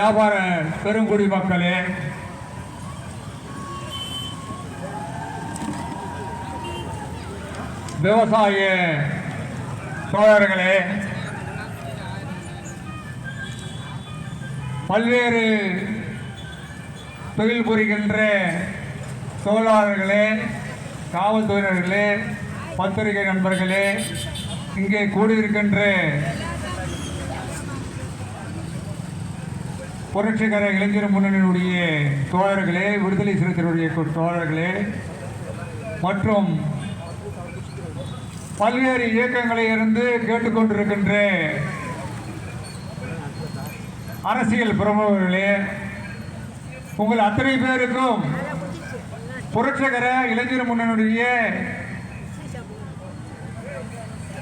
வியாபார பெருங்குடி மக்களே, விவசாய தோழர்களே, பல்வேறு தொழில் புரிகின்ற தொழிலாளர்களே, காவல்துறையினர்களே, பத்திரிகை நண்பர்களே, இங்கே கூடியிருக்கின்ற புரட்சிகர இளைஞர் முன்னணியினுடைய தோழர்களே, விடுதலை சிறுத்தைகளுடைய தோழர்களே மற்றும் பல்வேறு இயக்கங்களை இருந்து கேட்டுக்கொண்டிருக்கின்ற அரசியல் பிரமுகர்களே, உங்கள் அத்தனை பேருக்கும் புரட்சிகர இளைஞர் முன்னணியுடைய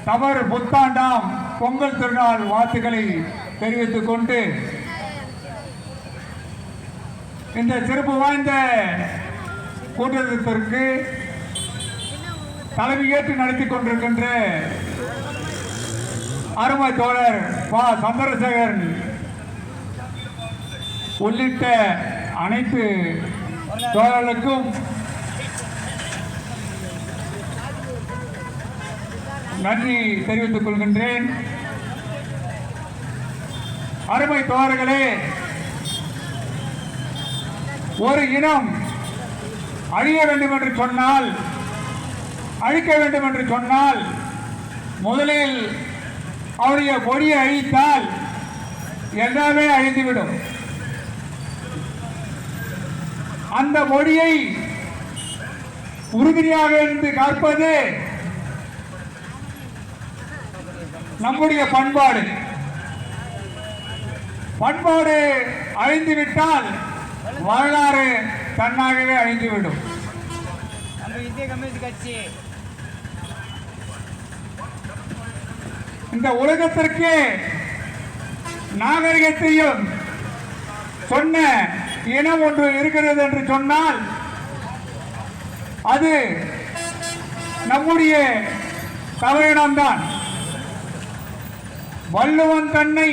தமிழ் புத்தாண்டாம் பொங்கல் திருநாள் வாழ்த்துக்களை தெரிவித்துக் கொண்டு இந்த சிறப்பு வாய்ந்த கூட்டத்திற்கு தலைமையேற்று நடத்தி கொண்டிருக்கின்ற அருமை தோழர் பா. சந்திரசேகரன் உள்ளிட்ட அனைத்து தோழர்களுக்கும் நன்றி தெரிவித்துக் கொள்கின்றேன். அருமை தோழர்களே, ஒரு இனம் அழிய வேண்டும் என்று சொன்னால், அழிக்க வேண்டும் என்று சொன்னால், முதலில் அவருடைய கொடியை அழித்தால் எல்லாமே அழிந்துவிடும். அந்த மொழியை உறுதியாக இருந்து காப்பது நம்முடைய பண்பாடு. பண்பாடு அழிந்துவிட்டால் வரலாறு தன்னாகவே அழிந்துவிடும். இந்த உலகத்திற்கு நாகரிகத்தையும் சொன்ன இனம் ஒன்று இருக்கிறது என்று சொன்னால் அது நம்முடைய தமிழினம்தான். வள்ளுவன் தன்னை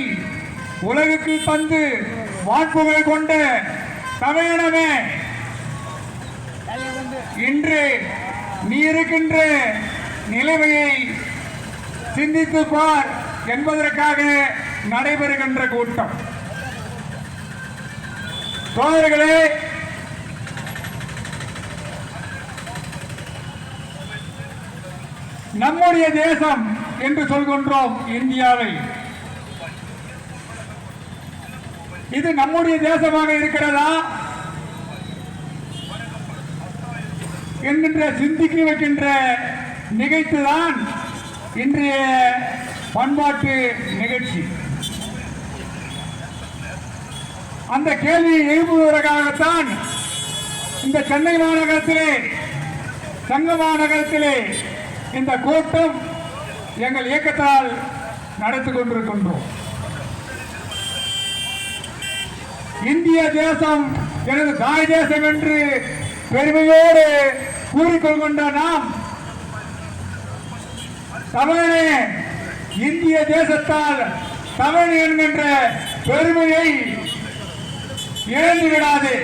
உலகுக்கு தந்து வான்புகள் கொண்ட தமிழினமே, இன்று நீ இருக்கின்ற நிலைமையை சிந்தித்து பார் என்பதற்காக நடைபெறுகின்ற கூட்டம். தோழர்களே, நம்முடைய தேசம் என்று சொல்கின்றோம் இந்தியாவை. இது நம்முடைய தேசமாக இருக்கிறதா என்கின்ற சிந்திக்க வைக்கின்ற நிகழ்ச்சிதான் இன்றைய பண்பாட்டு நிகழ்ச்சி. அந்த கேள்வியை எழுப்புவதற்காகத்தான் இந்த சென்னை மாநகரத்திலே, சங்க மாநகரத்திலே இந்த கூட்டம் எங்கள் இயக்கத்தால் நடத்தி கொண்டிருக்கின்றோம். இந்திய தேசம் எனது தாய் தேசம் என்று பெருமையோடு கூறிக்கொள்கின்ற நாம், தமிழனே இந்திய தேசத்தால் தமிழ் என்கின்ற பெருமையை இழந்து விடாது.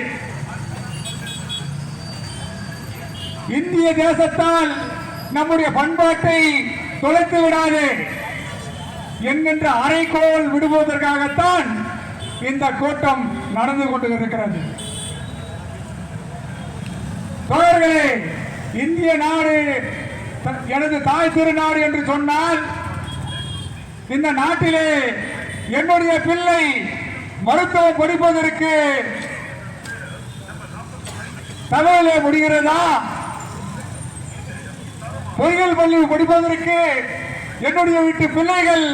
இந்திய தேசத்தால் நம்முடைய பண்பாட்டை தொலைத்து விடாது என்கின்ற அறைகோல் விடுவதற்காகத்தான் இந்த கூட்டம் நடந்து கொண்டிருக்கிறது. தோழர்களே, இந்திய நாடு எனது தாய் திருநாடு என்று சொன்னால், இந்த நாட்டிலே என்னுடைய பிள்ளை மருத்துவம் படிப்பதற்கு தமிழிலே முடிகிறதா? பொறியியல் பள்ளி படிப்பதற்கு என்னுடைய வீட்டு பிள்ளைகள்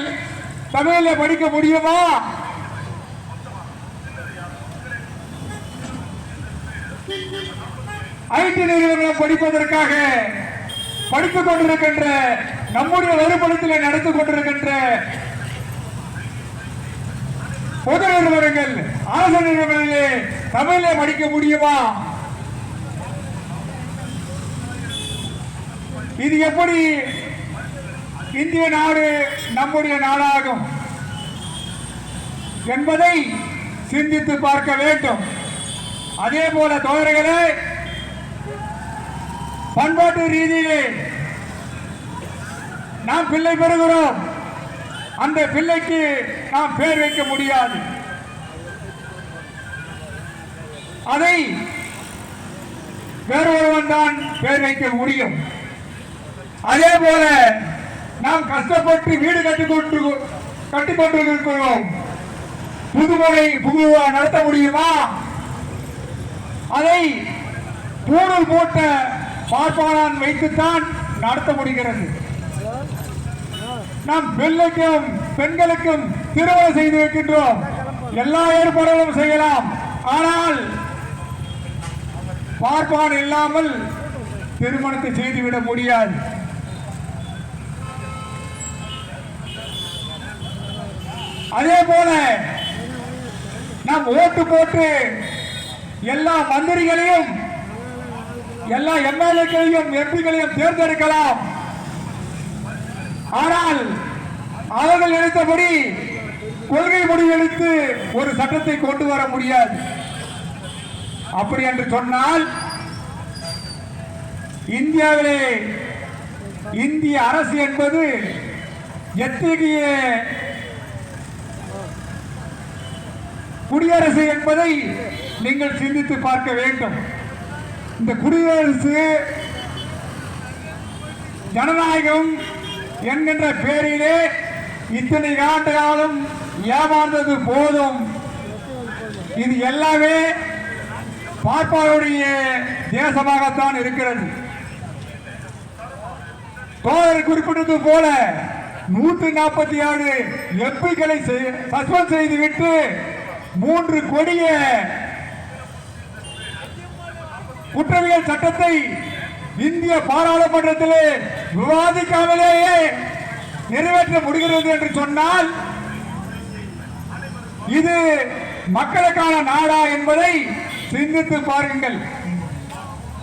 தமிழிலே படிக்க முடியுமா? ஐடி நிறுவனம் படிப்பதற்காக படித்துக் கொண்டிருக்கின்ற நம்முடைய வறுபடத்தில் நடந்து கொண்டிருக்கின்ற பொது நிறுவனங்கள், அரசு நிறுவனங்களிலே தமிழை படிக்க முடியுமா? இது எப்படி இந்திய நாடு நம்முடைய நாடாகும் என்பதை சிந்தித்து பார்க்க வேண்டும். அதே போல தோழர்களே, பண்பாட்டு ரீதியிலே நாம் பிள்ளை பெறுகிறோம். அந்த பிள்ளைக்கு நாம் பெயர் வைக்க முடியாது. அதை வேறொருவன் தான் பெயர் வைக்க முடியும். அதே போல நாம் கஷ்டப்பட்டு வீடு கட்டிக்கொண்டிருக்கிறோம். புது நடத்த முடியுமா? அதை பூணூல் போட்ட பார்ப்பானான் வைத்துத்தான் நடத்த முடிகிறது. நாம் பிள்ளைக்கும் பெண்களுக்கும் திருமணம் செய்து வைக்கின்றோம். எல்லா ஏற்பாடுகளும் செய்யலாம். ஆனால் பார்ப்பான் இல்லாமல் திருமணத்தை செய்துவிட முடியாது. அதே போல நாம் ஓட்டு போட்டு எல்லா மந்திரிகளையும் எல்லா எம்எல்ஏக்களையும் எம்பிக்களையும் தேர்ந்தெடுக்கலாம். ஆனால் அவர்கள் நினைத்தபடி கொள்கை முடிவெடுத்து ஒரு சட்டத்தை கொண்டு வர முடியாது. அப்படி என்று சொன்னால் இந்தியாவிலே இந்திய அரசு என்பது எத்தகைய குடியரசு என்பதை நீங்கள் சிந்தித்து பார்க்க வேண்டும். இந்த குடியரசு ஜனநாயகம் என்கின்ற பெயரிலே இத்தனை ஆண்டு காலம் ஏமாந்தது போதும். இது எல்லாமே பார்ப்பாருடைய தேசமாகத்தான் இருக்கிறது. தோழர் குறிப்பிட்டது போல 146 எம்பிக்களை சஸ்பெண்ட் செய்துவிட்டு 3 கொடிய குற்றவியல் சட்டத்தை இந்திய பாராளுமன்றத்திலே விவாதிக்காமலேயே நிறைவேற்ற முடிகிறது என்று சொன்னால் இது மக்களுக்கான நாடா என்பதை சிந்தித்து பாருங்கள்.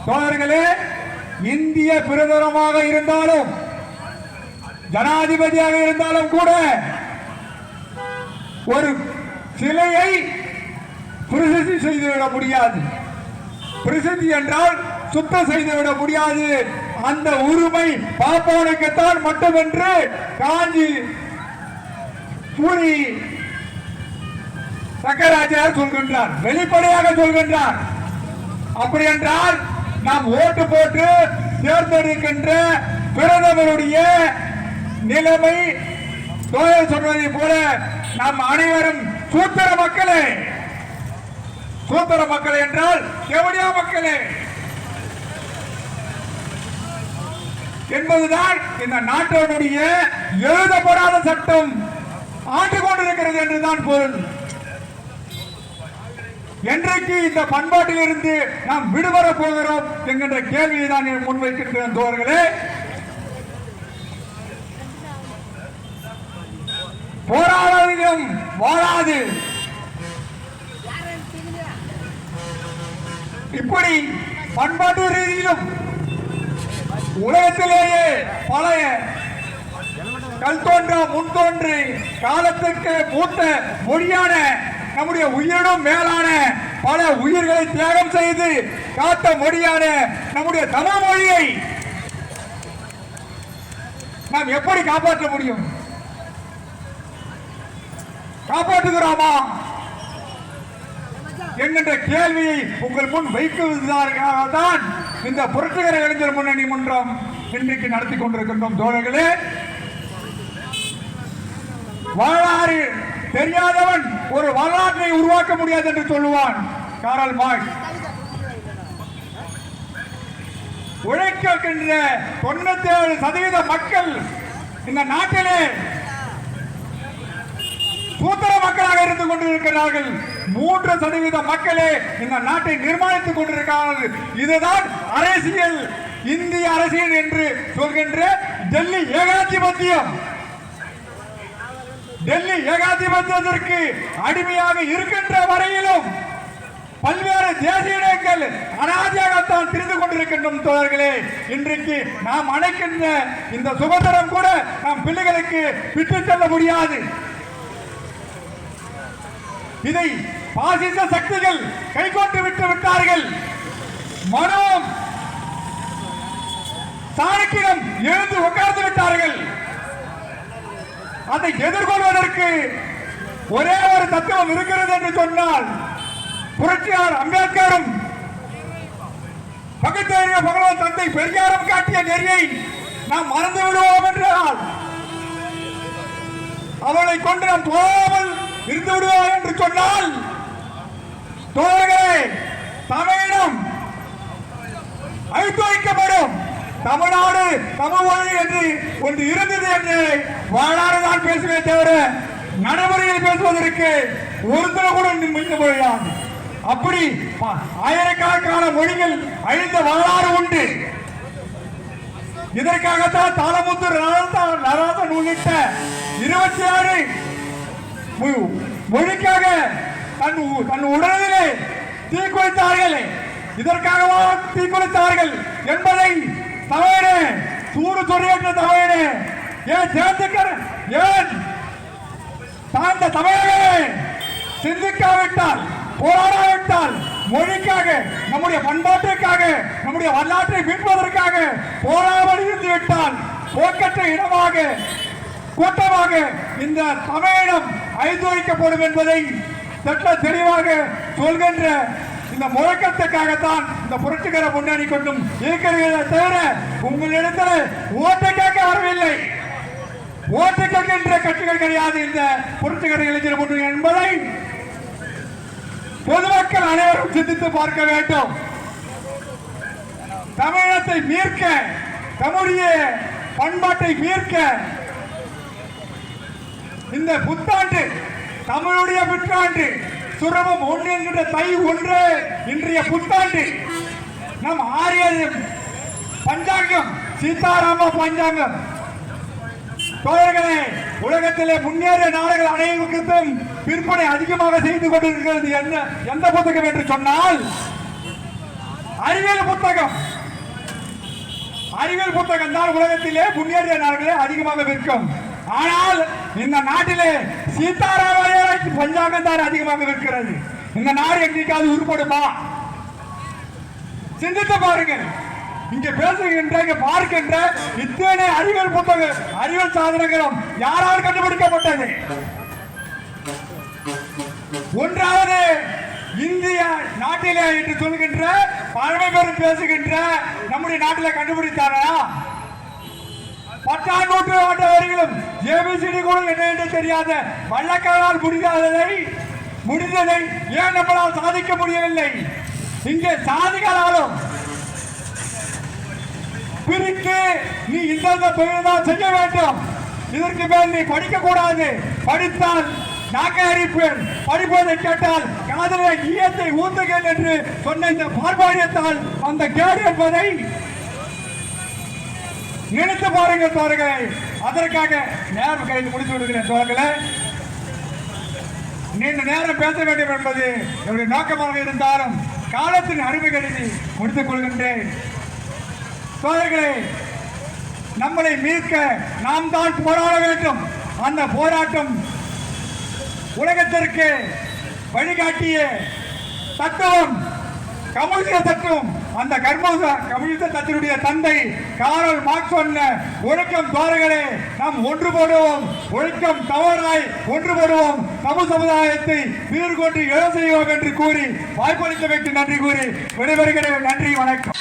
தோழர்களே, இந்திய பிரதமராக இருந்தாலும் ஜனாதிபதியாக இருந்தாலும் கூட ஒரு சிலையை பிரசித்தி செய்துவிட முடியாது. பிரசித்தி என்றால் சுத்தம் செய்துவிட முடியாது. அந்த உரிமை பாப்பானுக்குத்தான் மட்டுமென்று காஞ்சி பூரி சக்கராச்சாரியார் சொல்கின்றார், வெளிப்படையாக சொல்கின்றார். அப்படி என்றால் நாம் ஓட்டு போட்டு தேர்ந்தெடுக்கின்ற பிரதமருடைய நிலைமை தோழர் சொல்வதை போல நாம் அனைவரும் சூத்திர மக்களே. சூத்திர மக்கள் என்றால் எவடியா மக்களே என்பதுதான் இந்த நாட்டினுடைய எழுதப்படாத சட்டம் ஆண்டு கொண்டிருக்கிறது என்றுதான் பொருள். என்றைக்கு இந்த பண்பாட்டில் இருந்து நாம் விடுபட போகிறோம் என்கின்ற கேள்வியை தான் முன்வைக்கின்றேன். தோழர்களே, போராடாதீர்கள் வாழாது. இப்படி பண்பாட்டு ரீதியிலும் உலகத்திலேயே பழைய கல் தோன்றா முன் தோன்றி காலத்துக்கு மூத்த மொழியான நம்முடைய உயிரினும் மேலான பல உயிர்களை தியாகம் செய்து காத்த மொழியான நம்முடைய தமிழ் மொழியை நாம் எப்படி காப்பாற்ற முடியும்? காப்பாற்றுகிறோமா என்கின்ற கேள்வியை உங்கள் முன் வைக்குவதற்காகத்தான் இந்த புரட்சிகர இளைஞர் முன்னணி மன்றம் இன்றைக்கு நடத்தி கொண்டிருக்கின்றோம். தோழர்களே, வரலாறு தெரியாதவன் ஒரு வரலாற்றை உருவாக்க முடியாது என்று சொல்லுவான் காரல் மார்க்ஸ். உழைக்கின்ற 97% மக்கள் இந்த நாட்டிலே சூத்திர மக்களாக இருந்து கொண்டிருக்கிறார்கள். 3% மக்களே இந்த நாட்டை நிர்மாணித்துக் கொண்டிருக்கிறார்கள். இதுதான் அரசியல், இந்திய அரசியல் என்று சொல்கின்ற டெல்லி ஏகாதிபத்தியம். டெல்லி ஏகாதிபத்தியத்திற்கு அடிமையாக இருக்கின்ற வரையிலும் பல்வேறு தேசிய இனங்கள் அனாதியாகத்தான் திரிந்து கொண்டிருக்கின்றோம். தோழர்களே, இன்றைக்கு நாம் அணைக்கின்ற இந்த சுதந்திரம் கூட நாம் பிள்ளைகளுக்கு விட்டு செல்ல முடியாது. இதை பாசிச சக்திகள் கைகொண்டு விட்டு விட்டார்கள். மனம் சாணக்கியம் எழுந்து உட்கார்ந்து விட்டார்கள். அதை எதிர்கொள்வதற்கு ஒரே ஒரு தத்துவம் இருக்கிறது என்று சொன்னால் புரட்சியாளர் அம்பேத்கரும் பகுத்தறிவு பகவான் தந்தை பெரியாரும் காட்டிய நெறியை நாம் மறந்து விடுவோம் என்றால் அவளை கொண்டு நாம் போகாமல் இருந்து விடுவோம் என்று சொன்னால் தோழர்களே, தமிழினம் அழித்து வைக்கப்படும். தமிழ்நாடு தமிழ் மொழி என்று ஒன்று இருந்தது என்று வரலாறு தான் பேசுவே தவிர நடைமுறையில் பேசுவதற்கு ஒருத்தர் கூட முடிந்து போயாது. அப்படி ஆயிரக்கணக்கான மொழிகள் அழிந்த வரலாறு உண்டு. இதற்காகத்தான் தாளமுத்து நடராசன் உள்ளிட்ட 26 மொழிக்காக தன் உடலிலே தீக்குளித்தார்கள். இதற்காகவா தீக்குளித்தார்கள் என்பதை தமிழே, சூடு சொறியற்ற தமிழே, ஏன் தேர்ந்தெடுக்கிற ஏன் தாழ்ந்த தமிழர்களே சிந்திக்காவிட்டால், போராடாவிட்டால், மொழிக்காக, நம்முடைய பண்பாட்டிற்காக, நம்முடைய வரலாற்றை மீட்பதற்காக போராமல் இருந்து விட்டால் போக்கற்ற இடமாக கூட்டமாக இந்த தமிழினம் அழித்து வைக்கப்படும் என்பதை சற்ற தெளிவாக சொல்கின்ற இந்த முழக்கத்துக்காகத்தான் இந்த புரட்சிகர முன்னணி கொண்டும் இருக்கிறீர்களே தவிர உங்களிடத்தில் ஓட்டு கேட்க வரவில்லை. ஓட்டு கேட்கின்ற கட்சிகள் கிடையாது இந்த புரட்சிகர இளைஞர் முன்னணி என்பதை பொதுமக்கள் அனைவரும் சிந்தித்து பார்க்க வேண்டும். தமிழகத்தை மீட்க, தமிழுடைய பண்பாட்டை மீட்க இந்த புத்தாண்டு தமிழுடைய புத்தாண்டு சுரபம் 1 என்கின்ற தை 1 இன்றைய புத்தாண்டு நம் ஆரிய பஞ்சாங்கம் சீதாராம பஞ்சாங்கம். தோழர்களே, உலகத்திலே முன்னேறிய நாடுகள் அனைவருக்கும் விற்பனை அதிகமாக செய்து கொண்டிருக்கிறது எந்த புத்தகம் என்று சொன்னால் அறிவியல் புத்தகம். அறிவியல் புத்தகம் தான் உலகத்திலே முன்னேறிய நாடுகளே அதிகமாக விற்கும். ஆனால் இந்த நாட்டிலே சீதாராம பஞ்சாங்கம் தான் அதிகமாக விற்கிறது. இந்த நாடு எங்கேயாவது உருப்படுமா? சிந்தித்து பாருங்கள். இங்க பேசுகின்ற, இங்க பார்க்கின்ற இத்தனை அறிவியல் புத்தக அறிவியல் சாதனங்களும் யாரால் கண்டுபிடிக்கப்பட்டது? ஒன்றாவது இந்திய நாட்டிலே என்று சொல்கின்ற பழமை பெரும் பேசுகின்ற நம்முடைய நாட்டில் கண்டுபிடித்தாரா? 10ஆம் நூற்றாண்டு வரையிலும் ஏபிசிடி கூட என்ன என்று தெரியாத வள்ளக்காரால் முடிந்ததை ஏன் நம்மளால் சாதிக்க முடியவில்லை? இங்கே சாதிகளாலும் பிரித்து நீ இந்த தொழில்தான் செய்ய வேண்டும், இதற்கு மேல் நீ படிக்க கூடாது, படித்தால் நாக்க அரிப்பேன், படிப்பதை கேட்டால் காதலை ஈயத்தை ஊத்துகள் என்று சொன்ன இந்த பார்ப்பாடியத்தால் அந்த கேடு என்பதை நினைத்து பாருங்கள் தோழர்களே. அதற்காக நேரம் கையில் முடித்து விடுகிறேன் தோழர்களே. நீண்ட நேரம் பேச வேண்டும் என்பது என்னுடைய நோக்கமாக இருந்தாலும் காலத்தின் அருமை கருதி முடித்துக் கொள்கின்றேன். தோழர்களே, நம்மளை மீட்க நாம் தான் போராட வேண்டும். அந்த போராட்டம் உலகத்திற்கு வழிகாட்டிய தத்துவம் கம்யூனிச தத்துவம். அந்த கம்யூனிச தத்துவனுடைய தந்தை காரல் மார்க்ஸ் சொன்ன ஒழுக்கம் தோழர்களே, நாம் ஒன்றுபடுவோம், ஒழுக்கம் தவறாய் ஒன்றுபடுவோம், தமிழ் சமுதாயத்தை சீர்கொண்டு எழு செய்வோம் என்று கூறி வாய்ப்பளித்தமைக்கு நன்றி கூறி விடைபெறுகிறேன். நன்றி, வணக்கம்.